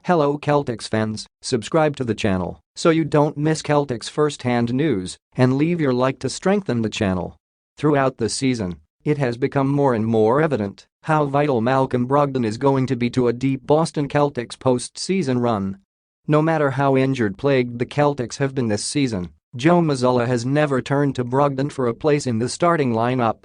Hello Celtics fans, subscribe to the channel so you don't miss Celtics first-hand news and leave your like to strengthen the channel. Throughout the season, it has become more and more evident how vital Malcolm Brogdon is going to be to a deep Boston Celtics post-season run. No matter how injured-plagued the Celtics have been this season, Joe Mazzulla has never turned to Brogdon for a place in the starting lineup.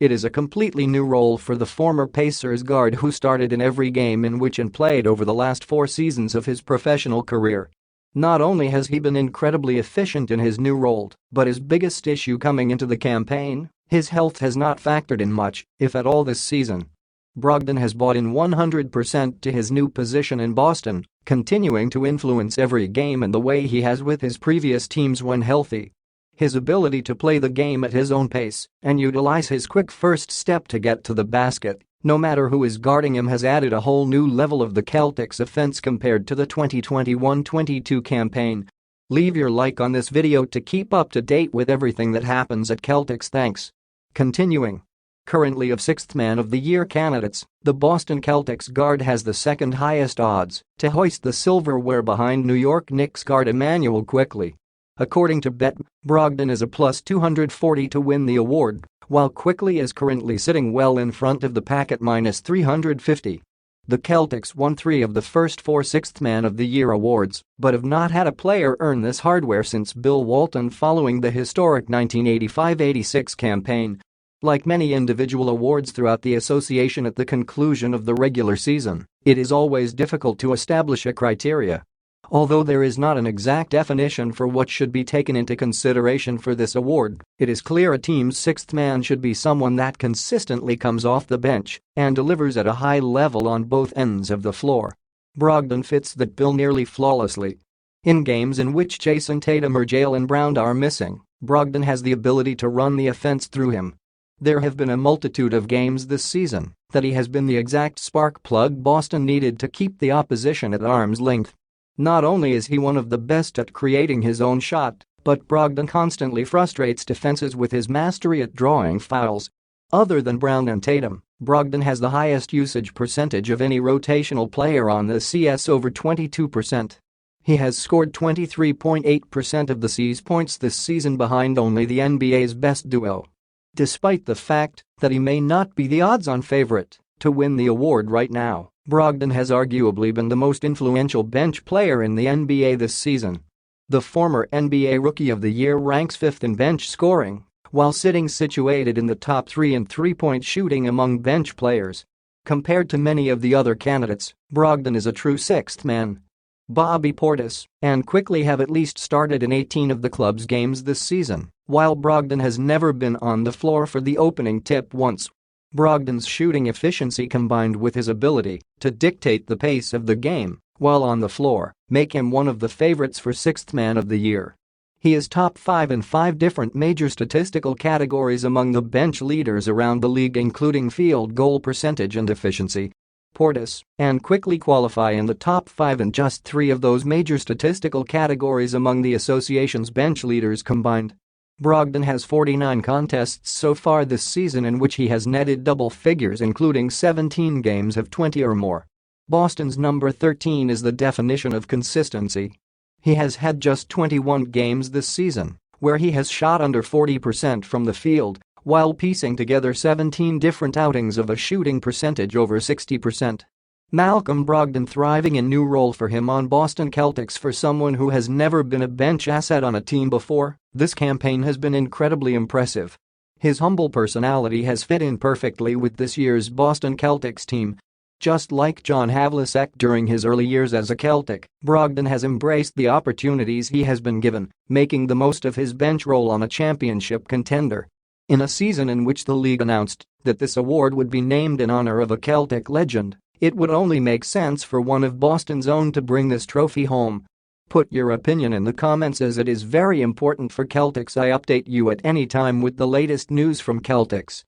It is a completely new role for the former Pacers guard who started in every game in which and played over the last 4 seasons of his professional career. Not only has he been incredibly efficient in his new role, but his biggest issue coming into the campaign, his health has not factored in much, if at all this season. Brogdon has bought in 100% to his new position in Boston, continuing to influence every game in the way he has with his previous teams when healthy. His ability to play the game at his own pace and utilize his quick first step to get to the basket, no matter who is guarding him, has added a whole new level of the Celtics offense compared to the 2021-22 campaign. Leave your like on this video to keep up to date with everything that happens at Celtics. Thanks. Continuing. Currently of 6th Man of the Year candidates, the Boston Celtics guard has the second highest odds to hoist the silverware behind New York Knicks guard Immanuel Quickley. According to Bet, Brogdon is a plus 240 to win the award, while Quickley is currently sitting well in front of the pack at minus 350. The Celtics won 3 of the first 4 6th Man of the Year awards, but have not had a player earn this hardware since Bill Walton following the historic 1985-86 campaign. Like many individual awards throughout the association at the conclusion of the regular season, it is always difficult to establish a criteria. Although there is not an exact definition for what should be taken into consideration for this award, it is clear a team's 6th man should be someone that consistently comes off the bench and delivers at a high level on both ends of the floor. Brogdon fits that bill nearly flawlessly. In games in which Jason Tatum or Jaylen Brown are missing, Brogdon has the ability to run the offense through him. There have been a multitude of games this season that he has been the exact spark plug Boston needed to keep the opposition at arm's length. Not only is he one of the best at creating his own shot, but Brogdon constantly frustrates defenses with his mastery at drawing fouls. Other than Brown and Tatum, Brogdon has the highest usage percentage of any rotational player on the CS, over 22%. He has scored 23.8% of the C's points this season, behind only the NBA's best duo. Despite the fact that he may not be the odds-on favorite to win the award right now, Brogdon has arguably been the most influential bench player in the NBA this season. The former NBA Rookie of the Year ranks 5th in bench scoring, while sitting situated in the top 3 in three-point shooting among bench players. Compared to many of the other candidates, Brogdon is a true 6th man. Bobby Portis and Quickley have at least started in 18 of the club's games this season, while Brogdon has never been on the floor for the opening tip once. Brogdon's shooting efficiency combined with his ability to dictate the pace of the game while on the floor make him one of the favorites for 6th Man of the Year. He is top 5 in 5 different major statistical categories among the bench leaders around the league, including field goal percentage and efficiency. Portis and Quickley qualify in the top 5 in just 3 of those major statistical categories among the association's bench leaders combined. Brogdon has 49 contests so far this season in which he has netted double figures, including 17 games of 20 or more. Boston's number 13 is the definition of consistency. He has had just 21 games this season where he has shot under 40% from the field, while piecing together 17 different outings of a shooting percentage over 60%. Malcolm Brogdon thriving in new role for him on Boston Celtics. For someone who has never been a bench asset on a team before, this campaign has been incredibly impressive. His humble personality has fit in perfectly with this year's Boston Celtics team. Just like John Havlicek during his early years as a Celtic, Brogdon has embraced the opportunities he has been given, making the most of his bench role on a championship contender. In a season in which the league announced that this award would be named in honor of a Celtic legend, it would only make sense for one of Boston's own to bring this trophy home. Put your opinion in the comments, as it is very important for Celtics. I update you at any time with the latest news from Celtics.